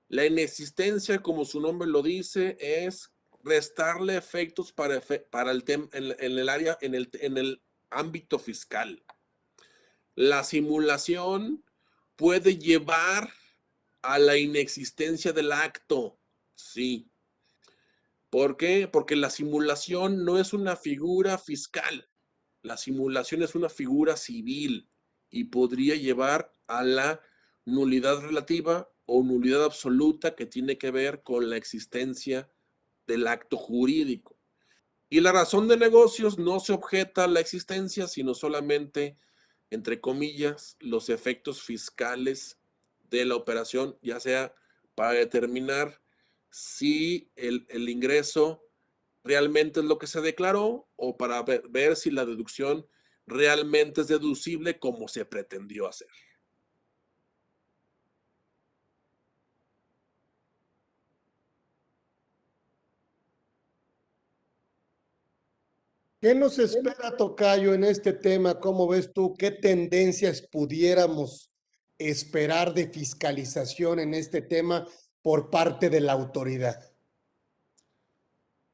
La inexistencia, como su nombre lo dice, es restarle efectos para el tema en el área, en el ámbito fiscal. La simulación puede llevar a la inexistencia del acto, sí. ¿Por qué? Porque la simulación no es una figura fiscal, la simulación es una figura civil y podría llevar a la nulidad relativa o nulidad absoluta que tiene que ver con la existencia del acto jurídico. Y la razón de negocios no se objeta a la existencia, sino solamente, entre comillas, los efectos fiscales de la operación, ya sea para determinar si el ingreso realmente es lo que se declaró o para ver si la deducción realmente es deducible como se pretendió hacer. ¿Qué nos espera, tocayo, en este tema? ¿Cómo ves tú? ¿Qué tendencias pudiéramos esperar de fiscalización en este tema por parte de la autoridad?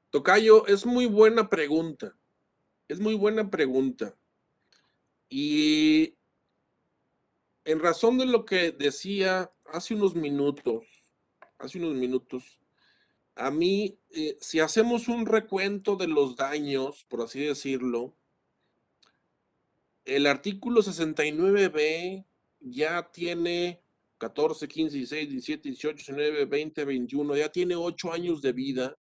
Tocayo, es muy buena pregunta. Es muy buena pregunta. Y en razón de lo que decía hace unos minutos, a mí, si hacemos un recuento de los daños, por así decirlo, el artículo 69B ya tiene 14, 15, 16, 17, 18, 19, 20, 21, ya tiene 8 años de vida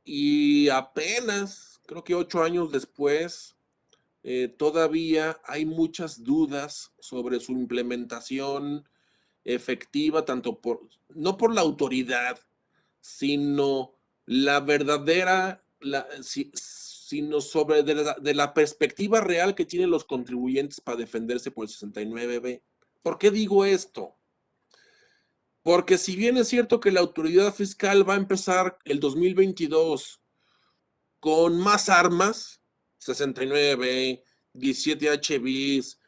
y apenas, creo que 8 años después, todavía hay muchas dudas sobre su implementación efectiva, no por la autoridad, sino la verdadera, sino sobre de la perspectiva real que tienen los contribuyentes para defenderse por el 69B. ¿Por qué digo esto? Porque si bien es cierto que la autoridad fiscal va a empezar el 2022 con más armas, 69B, 17H bis,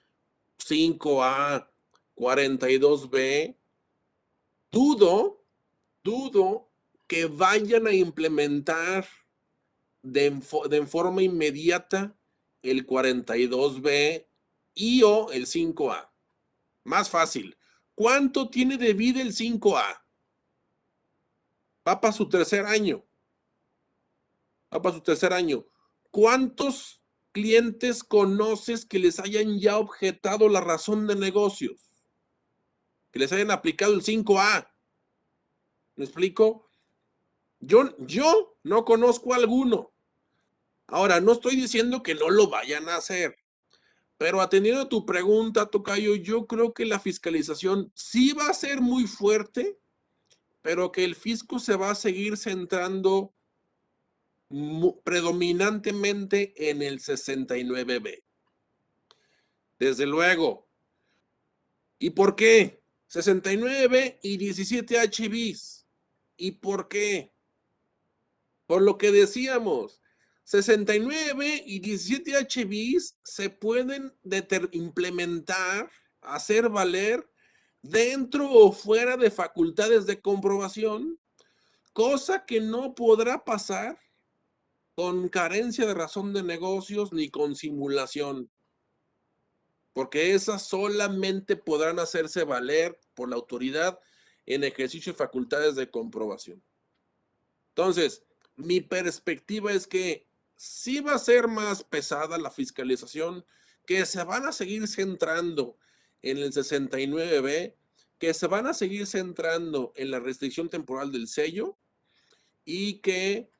5A, 42B, dudo que vayan a implementar de forma inmediata el 42B y o el 5A. Más fácil. ¿Cuánto tiene de vida el 5A? Va para su tercer año. ¿Cuántos clientes conoces que les hayan ya objetado la razón de negocios? Que les hayan aplicado el 5A. ¿Me explico? Yo no conozco alguno. Ahora, no estoy diciendo que no lo vayan a hacer, pero atendiendo a tu pregunta, tocayo, yo creo que la fiscalización sí va a ser muy fuerte, pero que el fisco se va a seguir centrando predominantemente en el 69B. Desde luego. ¿Y por qué? 69B y 17H bis. ¿Y por qué? Por lo que decíamos, 69B y 17H bis se pueden implementar, hacer valer dentro o fuera de facultades de comprobación, cosa que no podrá pasar con carencia de razón de negocios ni con simulación, porque esas solamente podrán hacerse valer por la autoridad en ejercicio de facultades de comprobación. Entonces, mi perspectiva es que sí va a ser más pesada la fiscalización, que se van a seguir centrando en el 69B, que se van a seguir centrando en la restricción temporal del sello y que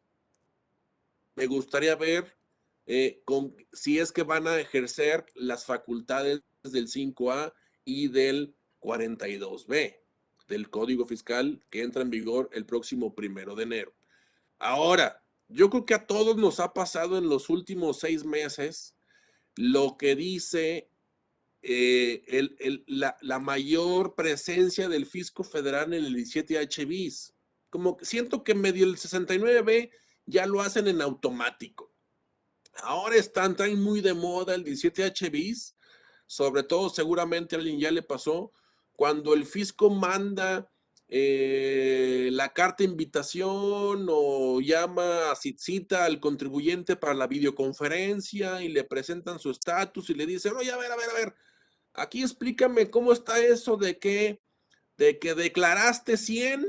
me gustaría ver si es que van a ejercer las facultades del 5A y del 42B del Código Fiscal que entra en vigor el próximo 1 de enero. Ahora, yo creo que a todos nos ha pasado en los últimos 6 meses lo que dice la mayor presencia del fisco federal en el 17H bis. Como que siento que medio el 69B ya lo hacen en automático. Ahora traen muy de moda el 17H bis, sobre todo seguramente a alguien ya le pasó, cuando el fisco manda la carta de invitación o cita al contribuyente para la videoconferencia y le presentan su estatus y le dicen, oye, a ver, aquí explícame cómo está eso de que declaraste 100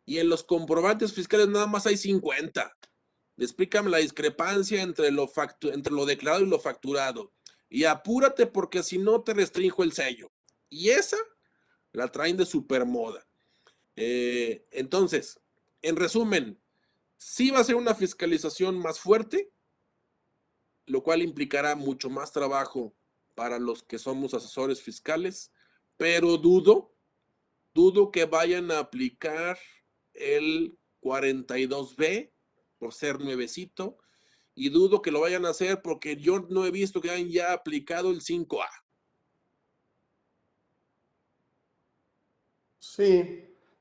y en los comprobantes fiscales nada más hay 50. Explícame la discrepancia entre lo declarado y lo facturado. Y apúrate porque si no te restringo el sello. Y esa la traen de supermoda. Entonces, en resumen, sí va a ser una fiscalización más fuerte, lo cual implicará mucho más trabajo para los que somos asesores fiscales, pero dudo que vayan a aplicar el 42B por ser nuevecito y dudo que lo vayan a hacer porque yo no he visto que hayan ya aplicado el 5A.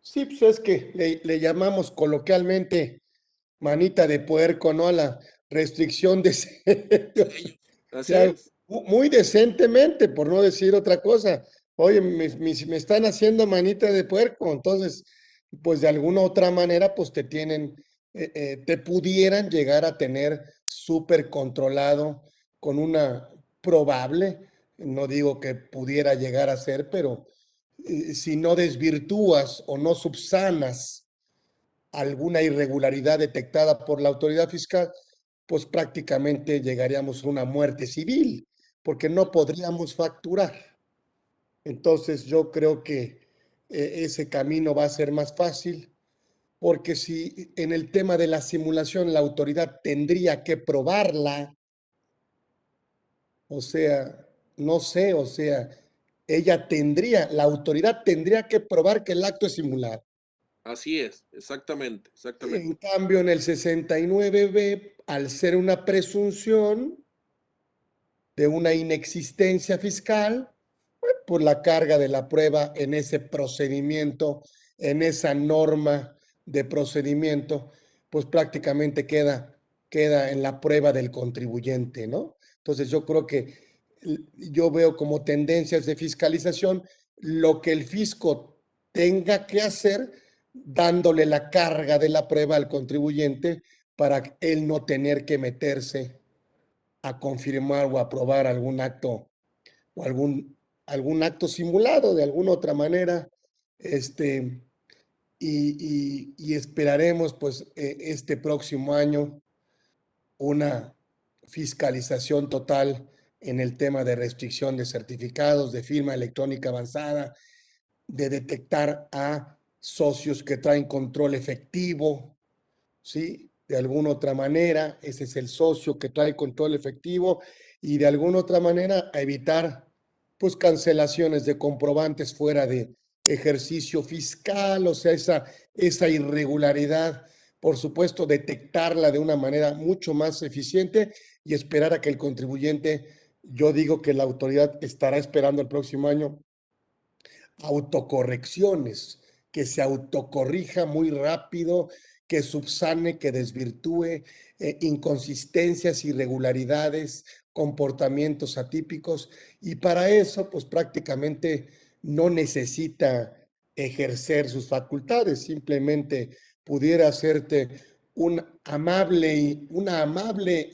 Sí, pues es que le llamamos coloquialmente manita de puerco, ¿no? A la restricción de sellos. O Así sea, es. muy decentemente, por no decir otra cosa. Oye, me están haciendo manita de puerco, entonces, pues de alguna otra manera, pues te pudieran llegar a tener súper controlado con una probable, no digo que pudiera llegar a ser, pero si no desvirtúas o no subsanas alguna irregularidad detectada por la autoridad fiscal, pues prácticamente llegaríamos a una muerte civil, porque no podríamos facturar. Entonces yo creo que ese camino va a ser más fácil, porque si en el tema de la simulación la autoridad tendría que probarla, o sea, no sé, o sea, la autoridad tendría que probar que el acto es simulado. Así es, exactamente. En cambio, en el 69B, al ser una presunción de una inexistencia fiscal, por la carga de la prueba en ese procedimiento, en esa norma de procedimiento, pues prácticamente queda en la prueba del contribuyente, ¿no? Entonces yo creo que yo veo como tendencias de fiscalización lo que el fisco tenga que hacer dándole la carga de la prueba al contribuyente para él no tener que meterse a confirmar o aprobar algún acto o algún acto simulado de alguna otra manera, y esperaremos pues este próximo año una fiscalización total en el tema de restricción de certificados, de firma electrónica avanzada, de detectar a socios que traen control efectivo, ¿sí? De alguna otra manera, ese es el socio que trae control efectivo y de alguna otra manera a evitar pues cancelaciones de comprobantes fuera de ejercicio fiscal, o sea, esa irregularidad, por supuesto, detectarla de una manera mucho más eficiente y esperar a que el contribuyente, yo digo que la autoridad estará esperando el próximo año autocorrecciones, que se autocorrija muy rápido, que subsane, que desvirtúe inconsistencias, irregularidades, comportamientos atípicos, y para eso, pues prácticamente no necesita ejercer sus facultades, simplemente pudiera hacerte una amable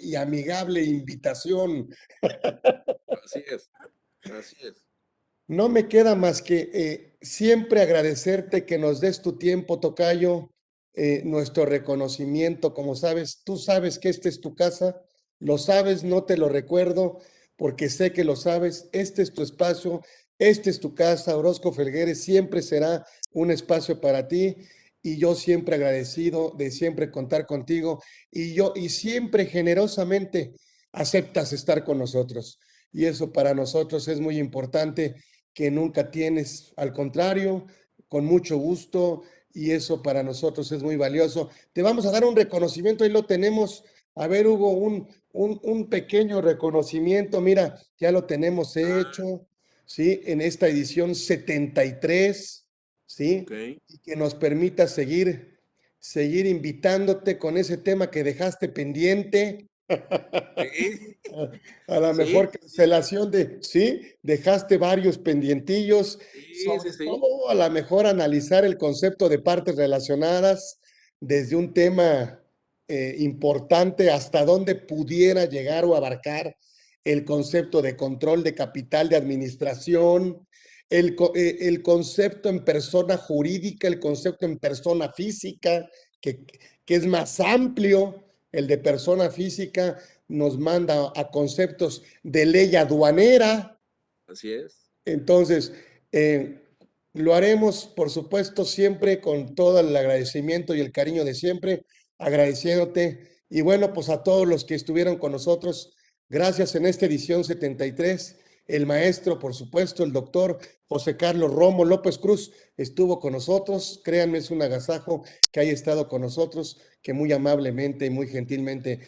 y amigable invitación. Así es, así es. No me queda más que siempre agradecerte que nos des tu tiempo, tocayo, nuestro reconocimiento. Como sabes, tú sabes que esta es tu casa, lo sabes, no te lo recuerdo, porque sé que lo sabes. Este es tu espacio, este es tu casa. Orozco Felgueres siempre será un espacio para ti, y yo siempre agradecido de siempre contar contigo, y siempre generosamente aceptas estar con nosotros. Y eso para nosotros es muy importante, que nunca tienes, al contrario, con mucho gusto, y eso para nosotros es muy valioso. Te vamos a dar un reconocimiento, ahí lo tenemos. A ver, Hugo, un pequeño reconocimiento, mira, ya lo tenemos hecho, ¿sí? En esta edición 73, ¿sí? Ok. Y que nos permita seguir invitándote con ese tema que dejaste pendiente. Sí, A la sí, mejor cancelación sí, dejaste varios pendientillos, sí, sí, sobre sí. todo a la mejor analizar el concepto de partes relacionadas desde un tema importante, hasta dónde pudiera llegar o abarcar el concepto de control de capital de administración, el concepto en persona jurídica, el concepto en persona física, que, que es más amplio. El de persona física nos manda a conceptos de ley aduanera. Así es. Entonces, lo haremos, por supuesto, siempre con todo el agradecimiento y el cariño de siempre, agradeciéndote. Y bueno, pues a todos los que estuvieron con nosotros, gracias en esta edición 73. El maestro, por supuesto, el doctor José Carlos Romo López Cruz estuvo con nosotros. Créanme, es un agasajo que haya estado con nosotros, que muy amablemente y muy gentilmente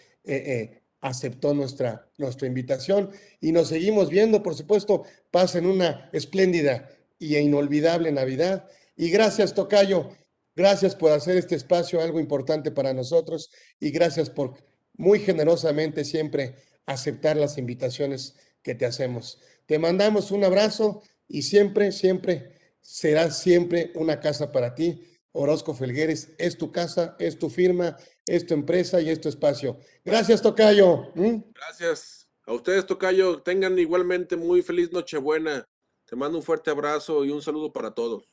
aceptó nuestra invitación. Y nos seguimos viendo, por supuesto. Pasen una espléndida y inolvidable Navidad. Y gracias, tocayo. Gracias por hacer este espacio algo importante para nosotros, y gracias por muy generosamente siempre aceptar las invitaciones que te hacemos. Te mandamos un abrazo, y siempre, siempre será siempre una casa para ti. Orozco Felgueres es tu casa, es tu firma, es tu empresa y es tu espacio. Gracias, tocayo. Gracias. A ustedes, tocayo, tengan igualmente muy feliz Nochebuena. Te mando un fuerte abrazo y un saludo para todos.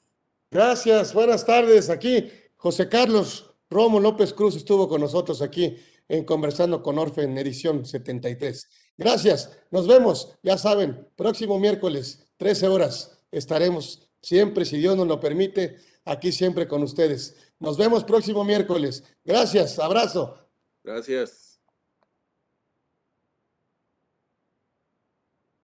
Gracias, buenas tardes. Aquí José Carlos Romo López Cruz estuvo con nosotros aquí en Conversando con Orfe en edición 73. Gracias, nos vemos, ya saben, próximo miércoles, 13 horas, estaremos siempre, si Dios nos lo permite, aquí siempre con ustedes. Nos vemos próximo miércoles. Gracias, abrazo. Gracias.